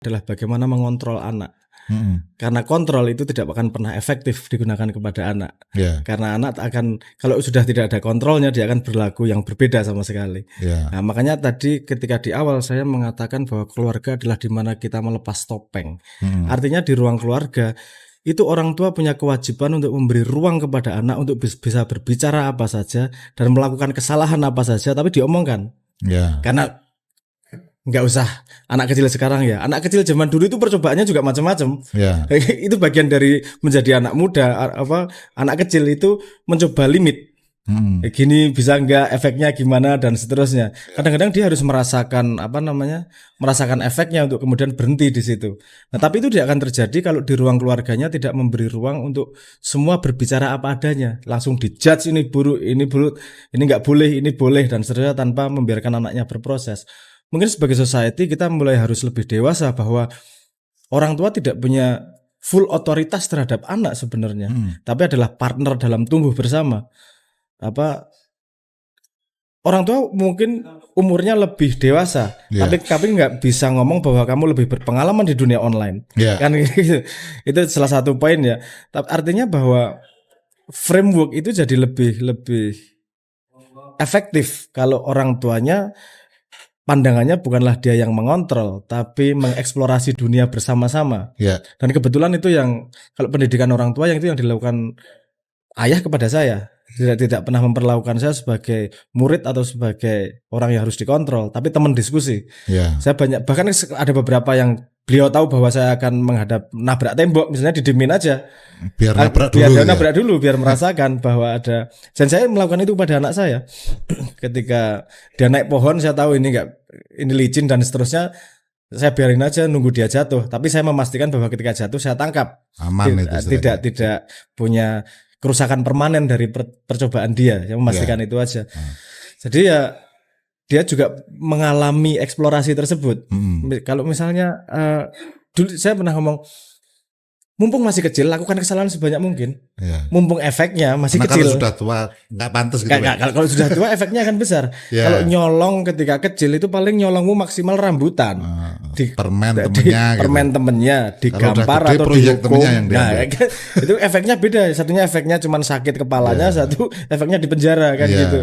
adalah bagaimana mengontrol anak. Karena kontrol itu tidak akan pernah efektif digunakan kepada anak. Karena anak akan, kalau sudah tidak ada kontrolnya, dia akan berlaku yang berbeda sama sekali. Nah, makanya tadi ketika di awal saya mengatakan bahwa keluarga adalah di mana kita melepas topeng. Artinya di ruang keluarga itu orang tua punya kewajiban untuk memberi ruang kepada anak untuk bisa berbicara apa saja dan melakukan kesalahan apa saja, tapi diomongkan. Karena nggak usah anak kecil sekarang ya, anak kecil zaman dulu itu percobaannya juga macam-macam. Itu bagian dari menjadi anak muda. Anak kecil itu mencoba limit. Gini bisa nggak, efeknya gimana dan seterusnya. Kadang-kadang dia harus merasakan merasakan efeknya untuk kemudian berhenti di situ. Nah, tapi itu tidak akan terjadi kalau di ruang keluarganya tidak memberi ruang untuk semua berbicara apa adanya, langsung dijudge, ini buruk, ini nggak boleh, ini boleh dan seterusnya, tanpa membiarkan anaknya berproses. Mungkin sebagai society kita mulai harus lebih dewasa bahwa orang tua tidak punya full otoritas terhadap anak sebenarnya, tapi adalah partner dalam tumbuh bersama. Orang tua mungkin umurnya lebih dewasa, tapi nggak bisa ngomong bahwa kamu lebih berpengalaman di dunia online. Kan gitu. Itu salah satu poin ya. Artinya bahwa framework itu jadi lebih efektif kalau orang tuanya pandangannya bukanlah dia yang mengontrol, tapi mengeksplorasi dunia bersama-sama. Dan kebetulan itu yang, kalau pendidikan orang tua, yang itu yang dilakukan ayah kepada saya. Tidak pernah memperlakukan saya sebagai murid atau sebagai orang yang harus dikontrol, tapi teman diskusi. Saya bahkan ada beberapa yang beliau tahu bahwa saya akan nabrak tembok, misalnya didemin aja. Biar nabrak dulu, biar merasakan bahwa ada. Dan saya melakukan itu pada anak saya. Ketika dia naik pohon, saya tahu ini licin dan seterusnya, saya biarin aja nunggu dia jatuh. Tapi saya memastikan bahwa ketika jatuh saya tangkap. Aman itu. Tidak punya kerusakan permanen dari percobaan dia. Saya memastikan itu aja. Jadi ya dia juga mengalami eksplorasi tersebut. Kalau misalnya dulu saya pernah ngomong, mumpung masih kecil, lakukan kesalahan sebanyak mungkin. Mumpung efeknya masih kecil. Kalau sudah tua nggak pantas gitu. Kalau sudah tua efeknya akan besar. Kalau nyolong ketika kecil itu paling nyolongmu maksimal rambutan. Permen temennya, digampar atau dihukum. Nah, itu efeknya beda. Satunya efeknya cuma sakit kepalanya, satu efeknya di penjara kan gitu.